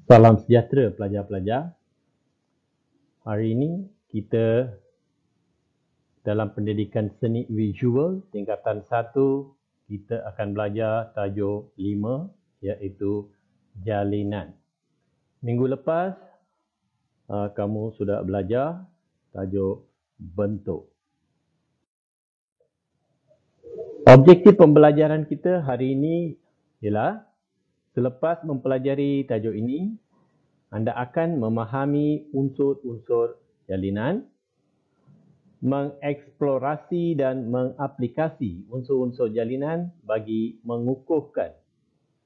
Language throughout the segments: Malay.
Salam sejahtera pelajar-pelajar. Hari ini kita dalam pendidikan seni visual tingkatan 1 kita akan belajar tajuk 5 iaitu jalinan. Minggu lepas kamu sudah belajar tajuk bentuk. Objektif pembelajaran kita hari ini ialah selepas mempelajari tajuk ini, anda akan memahami unsur-unsur jalinan, mengeksplorasi dan mengaplikasi unsur-unsur jalinan bagi mengukuhkan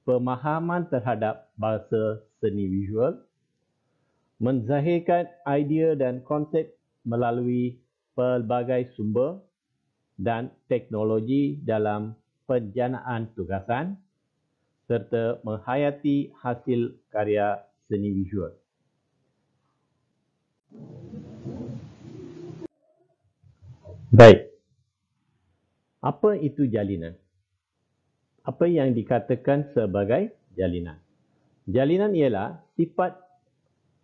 pemahaman terhadap bahasa seni visual, menzahirkan idea dan konsep melalui pelbagai sumber dan teknologi dalam penjanaan tugasan, serta menghayati hasil karya seni visual. Baik. Apa itu jalinan? Apa yang dikatakan sebagai jalinan? Jalinan ialah sifat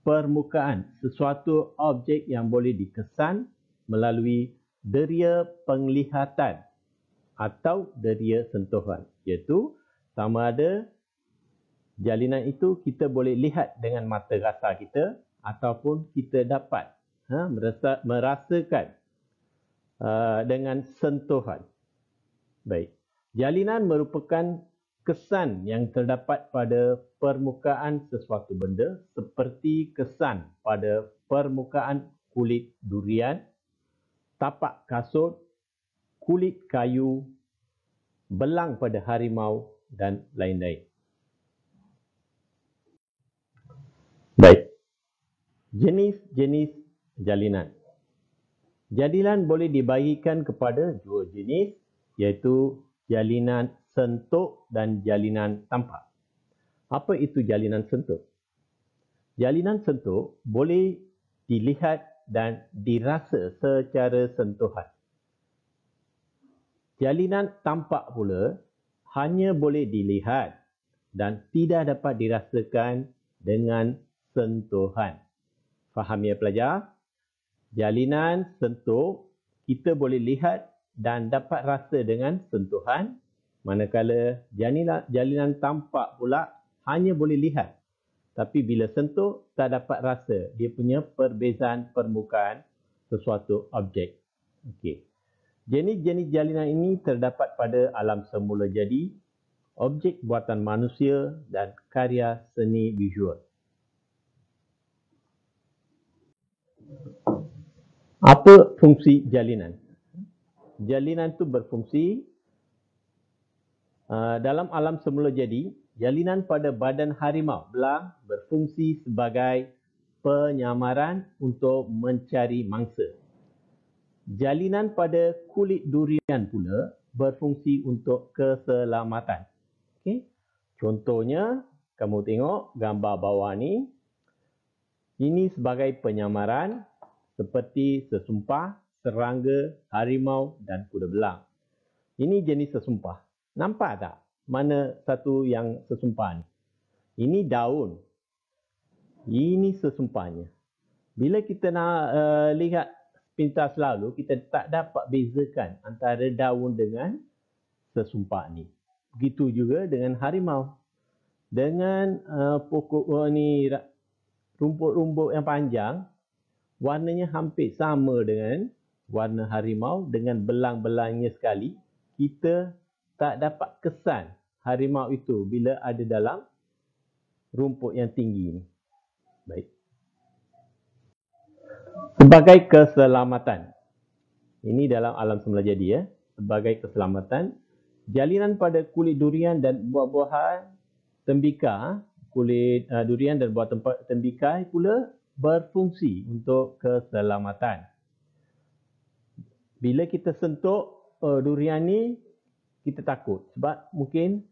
permukaan sesuatu objek yang boleh dikesan melalui deria penglihatan atau deria sentuhan. Iaitu sama ada jalinan itu kita boleh lihat dengan mata rasa kita ataupun kita dapat merasakan dengan sentuhan. Baik. Jalinan merupakan kesan yang terdapat pada permukaan sesuatu benda seperti kesan pada permukaan kulit durian, tapak kasut, kulit kayu, belang pada harimau dan lain-lain. Baik. Jenis-jenis jalinan. Jalinan boleh dibahagikan kepada dua jenis, iaitu jalinan sentuh dan jalinan tampak. Apa itu jalinan sentuh? Jalinan sentuh boleh dilihat dan dirasa secara sentuhan. Jalinan tampak pula hanya boleh dilihat dan tidak dapat dirasakan dengan sentuhan. Faham ya pelajar? Jalinan sentuh kita boleh lihat dan dapat rasa dengan sentuhan, manakala jalinan tampak pula hanya boleh lihat. Tapi bila sentuh tak dapat rasa dia punya perbezaan permukaan sesuatu objek. Okey. Jenis-jenis jalinan ini terdapat pada alam semula jadi, objek buatan manusia dan karya seni visual. Apa fungsi jalinan? Jalinan itu berfungsi dalam alam semula jadi, jalinan pada badan harimau belang berfungsi sebagai penyamaran untuk mencari mangsa. Jalinan pada kulit durian pula berfungsi untuk keselamatan. Okay? Contohnya, kamu tengok gambar bawah ni, ini sebagai penyamaran seperti sesumpah, serangga, harimau dan kuda belang. Ini jenis sesumpah. Nampak tak mana satu yang sesumpah ni? Ini daun. Ini sesumpahnya. Bila kita nak lihat sepintas lalu, kita tak dapat bezakan antara daun dengan sesumpah ni. Begitu juga dengan harimau. Dengan pokok ni rumput-rumput yang panjang, warnanya hampir sama dengan warna harimau dengan belang-belangnya sekali. Kita tak dapat kesan harimau itu bila ada dalam rumput yang tinggi ni. Baik. Sebagai keselamatan. Ini dalam alam semula jadi ya. Sebagai keselamatan, jalinan pada kulit durian dan buah-buahan tembikar, kulit durian dan buah tembikar pula berfungsi untuk keselamatan. Bila kita sentuh durian ni, kita takut sebab mungkin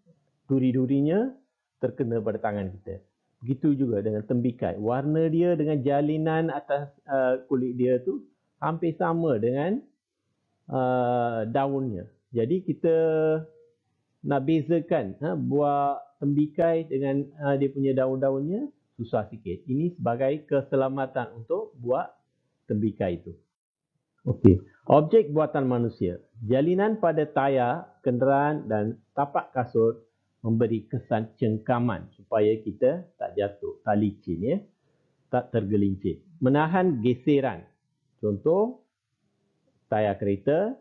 duri-durinya terkena pada tangan kita. Begitu juga dengan tembikar. Warna dia dengan jalinan atas kulit dia tu hampir sama dengan daunnya. Jadi kita nak bezakan buah tembikai dengan dia punya daun-daunnya susah sikit. Ini sebagai keselamatan untuk buat tembikar itu. Okey. Objek buatan manusia. Jalinan pada tayar, kenderaan dan tapak kasut memberi kesan cengkaman supaya kita tak jatuh, tak licin ya, tak tergelincir. Menahan geseran. Contoh tayar kereta,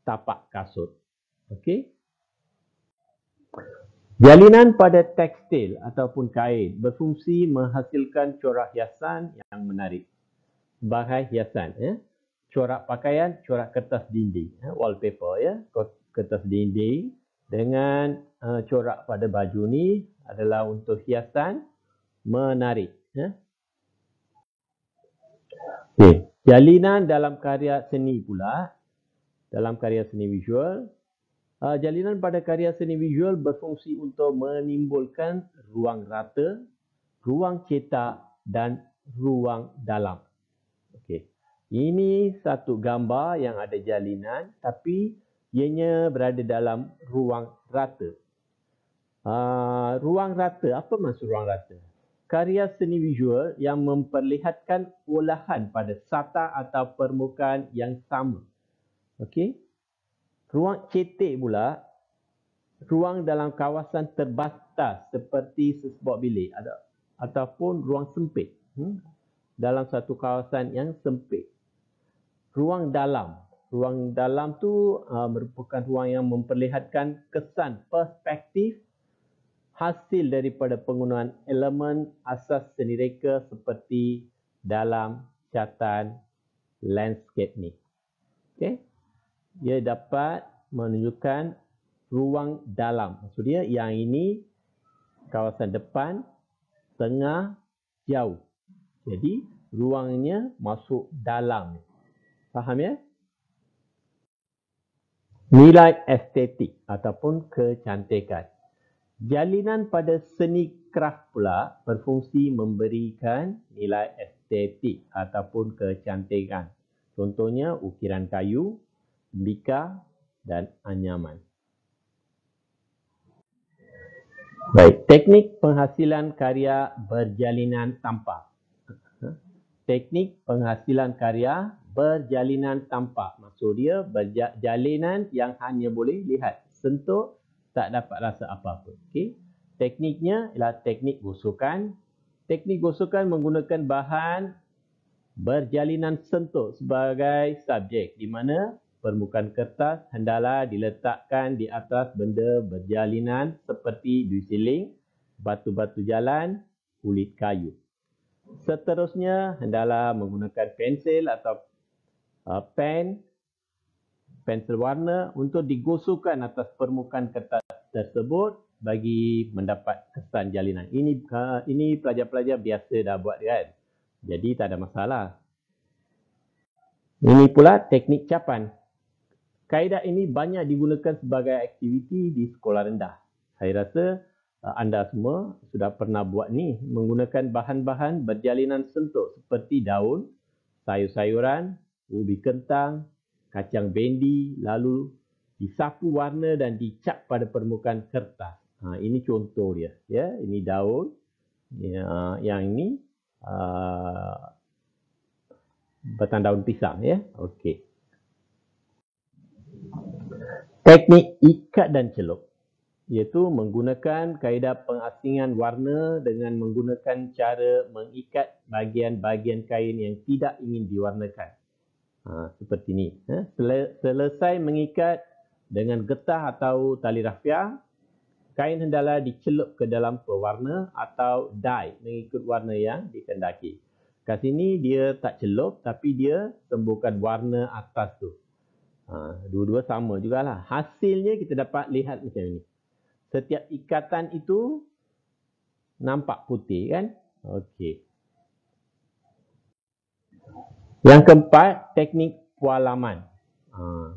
tapak kasut. Okey. Jalinan pada tekstil ataupun kain berfungsi menghasilkan corak hiasan yang menarik. Sebagai hiasan, ya. Corak pakaian, corak kertas dinding, wallpaper, ya. Kertas dinding dengan corak pada baju ni adalah untuk hiasan menarik. Ya. Okay. Jalinan dalam karya seni pula, dalam karya seni visual, jalinan pada karya seni visual berfungsi untuk menimbulkan ruang rata, ruang cetak dan ruang dalam. Okey. Ini satu gambar yang ada jalinan tapi ianya berada dalam ruang rata. Ruang rata, apa maksud ruang rata? Karya seni visual yang memperlihatkan olahan pada sata atau permukaan yang sama. Okey. Ruang cetek pula, ruang dalam kawasan terbatas seperti sesebuah bilik ataupun ruang sempit. Dalam satu kawasan yang sempit. Ruang dalam tu merupakan ruang yang memperlihatkan kesan perspektif hasil daripada penggunaan elemen asas seni reka seperti dalam catatan landscape ni. Okey. Ia dapat menunjukkan ruang dalam. Maksud dia yang ini kawasan depan, tengah, jauh. Jadi ruangnya masuk dalam. Faham ya? Nilai estetik ataupun kecantikan. Jalinan pada seni kraft pula berfungsi memberikan nilai estetik ataupun kecantikan. Contohnya ukiran kayu, tembikar dan anyaman. Baik, teknik penghasilan karya berjalinan tampak. Teknik penghasilan karya berjalinan tampak. Maksud dia berjalinan yang hanya boleh lihat, sentuh, tak dapat rasa apa-apa. Okay? Tekniknya ialah teknik gosokan. Teknik gosokan menggunakan bahan berjalinan sentuh sebagai subjek, di mana permukaan kertas hendaklah diletakkan di atas benda berjalinan seperti disiling, batu-batu jalan, kulit kayu. Seterusnya hendaklah menggunakan pensil atau pensel warna untuk digosokkan atas permukaan kertas tersebut bagi mendapat kesan jalinan. Ini pelajar-pelajar biasa dah buat kan. Jadi tak ada masalah. Ini pula teknik capan. Kaedah ini banyak digunakan sebagai aktiviti di sekolah rendah. Saya rasa anda semua sudah pernah buat ni, menggunakan bahan-bahan berjalinan sentuh seperti daun, sayur-sayuran, ubi kentang, kacang bendi, lalu disapu warna dan dicap pada permukaan kertas. Ini contoh dia, ya. Ini daun, yang ini batang daun pisang, ya. Okey. Teknik ikat dan celup, iaitu menggunakan kaedah pengasingan warna dengan menggunakan cara mengikat bahagian-bahagian kain yang tidak ingin diwarnakan. Seperti ini. Selesai mengikat dengan getah atau tali rafia, kain hendaklah dicelup ke dalam pewarna atau dye mengikut warna yang dikehendaki. Kat sini dia tak celup tapi dia sembuhkan warna atas tu. Dua-dua sama jugalah. Hasilnya kita dapat lihat macam ini. Setiap ikatan itu nampak putih kan? Okey. Yang keempat, teknik pualaman.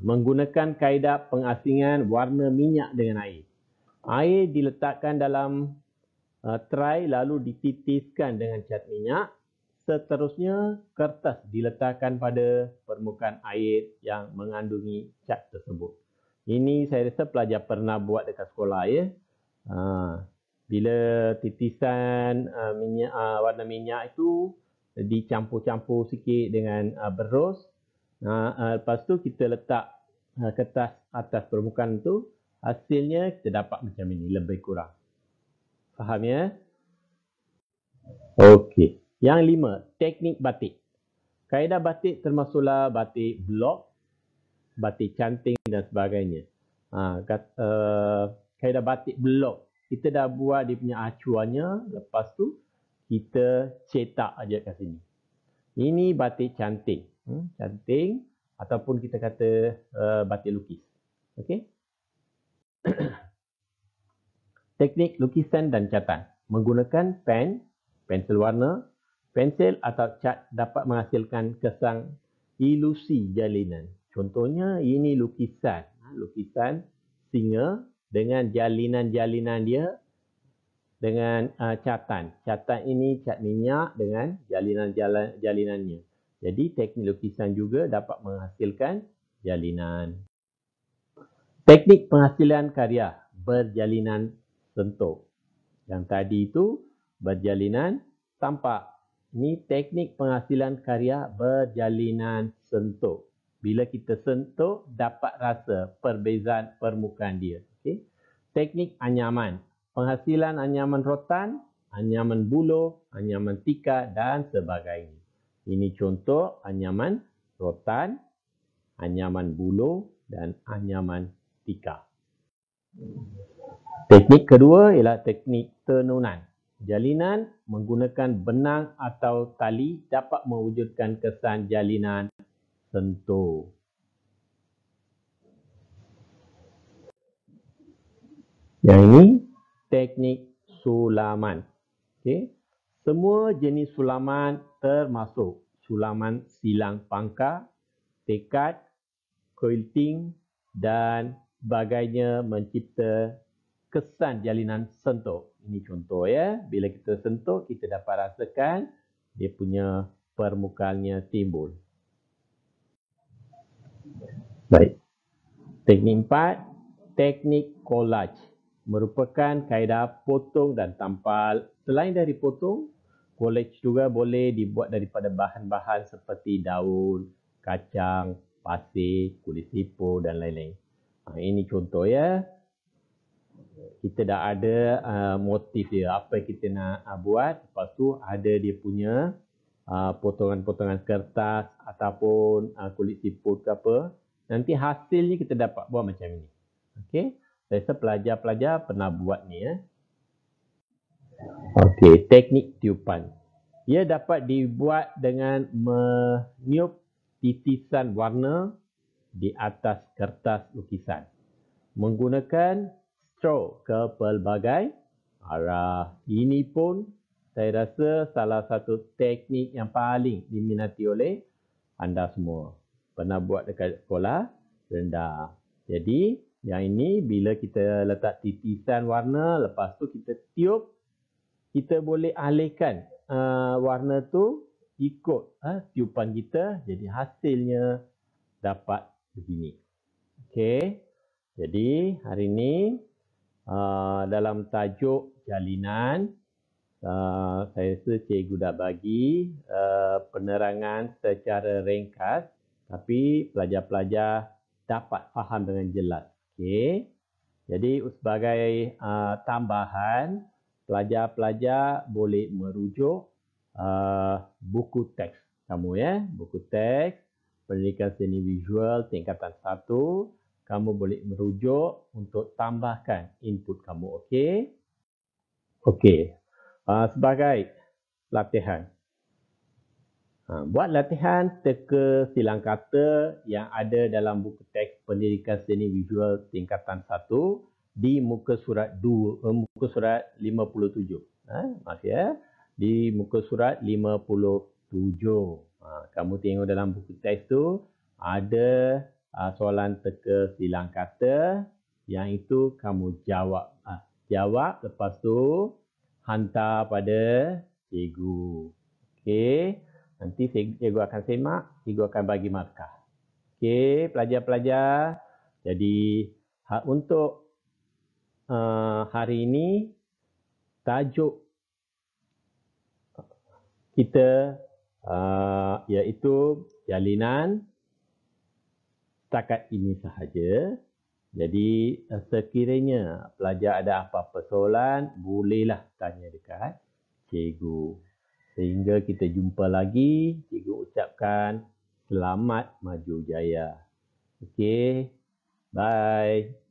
Menggunakan kaedah pengasingan warna minyak dengan air. Air diletakkan dalam tray lalu dititiskan dengan cat minyak. Seterusnya, kertas diletakkan pada permukaan air yang mengandungi cat tersebut. Ini saya rasa pelajar pernah buat dekat sekolah ya. Bila titisan minyak warna minyak itu dicampur-campur sikit dengan berus, lepas tu kita letak kertas atas permukaan tu, hasilnya kita dapat macam ini lebih kurang. Faham ya? Okey. Yang 5, teknik batik. Kaedah batik termasuklah batik blok, batik canting dan sebagainya. Kaedah batik blok, kita dah buat dia punya acuannya, lepas tu kita cetak aja kat sini. Ini batik canting. Canting ataupun kita kata batik lukis. Okey. Teknik lukisan dan catan. Menggunakan pen, pensel warna, pensel atau cat dapat menghasilkan kesan ilusi jalinan. Contohnya ini lukisan. Lukisan singa dengan jalinan-jalinan dia dengan catan. Catan ini cat minyak dengan jalinannya. Jadi teknik lukisan juga dapat menghasilkan jalinan. Teknik penghasilan karya berjalinan sentuh. Yang tadi itu berjalinan tampak. Ini teknik penghasilan karya berjalinan sentuh. Bila kita sentuh, dapat rasa perbezaan permukaan dia. Okay. Teknik anyaman. Penghasilan anyaman rotan, anyaman buluh, anyaman tika dan sebagainya. Ini contoh anyaman rotan, anyaman buluh dan anyaman tika. Teknik kedua ialah teknik tenunan. Jalinan menggunakan benang atau tali dapat mewujudkan kesan jalinan sentuh. Yang ini teknik sulaman. Okay. Semua jenis sulaman termasuk sulaman silang pangkar, tekad, quilting dan sebagainya mencipta kesan jalinan sentuh. Ini contoh ya. Bila kita sentuh, kita dapat rasakan dia punya permukaannya timbul. Baik. Teknik 4, teknik collage. Merupakan kaedah potong dan tampal. Selain dari potong, collage juga boleh dibuat daripada bahan-bahan seperti daun, kacang, pasir, kulit siput dan lain-lain. Ini contoh ya. Kita dah ada motif dia, apa yang kita nak buat. Lepas tu ada dia punya potongan-potongan kertas ataupun kulit siput ke apa. Nanti hasilnya kita dapat buat macam ini. Okey. Saya rasa pelajar-pelajar pernah buat ni ya. Okey, teknik tiupan. Ia dapat dibuat dengan meniup titisan warna di atas kertas lukisan. Menggunakan straw ke pelbagai arah. Ini pun saya rasa salah satu teknik yang paling diminati oleh anda semua. Pernah buat dekat sekolah rendah. Jadi, yang ini bila kita letak titisan warna, lepas tu kita tiup, kita boleh alihkan warna tu ikut tiupan kita. Jadi, hasilnya dapat begini. Okey. Jadi, hari ini dalam tajuk jalinan, saya rasa cikgu dah bagi penerangan secara ringkas, tapi pelajar-pelajar dapat faham dengan jelas. Okey. Jadi sebagai tambahan, pelajar-pelajar boleh merujuk buku teks kamu ya, buku teks Pendidikan Seni Visual tingkatan 1. Kamu boleh merujuk untuk tambahkan input kamu. Okey. Okey. Sebagai latihan. Buat latihan teka silang kata yang ada dalam buku teks Pendidikan Seni Visual tingkatan 1 di muka surat 57. Maaf ya. Di muka surat 57. Kamu tengok dalam buku teks tu ada soalan teka silang kata yang itu kamu jawab. Jawab lepas tu hantar pada cikgu. Okey. Nanti cikgu akan semak, cikgu akan bagi markah. Okey, pelajar-pelajar. Jadi untuk hari ini tajuk kita iaitu jalinan setakat ini sahaja. Jadi sekiranya pelajar ada apa-apa soalan, bolehlah tanya dekat cikgu. Sehingga kita jumpa lagi, cikgu ucapkan selamat maju jaya. Okey, bye.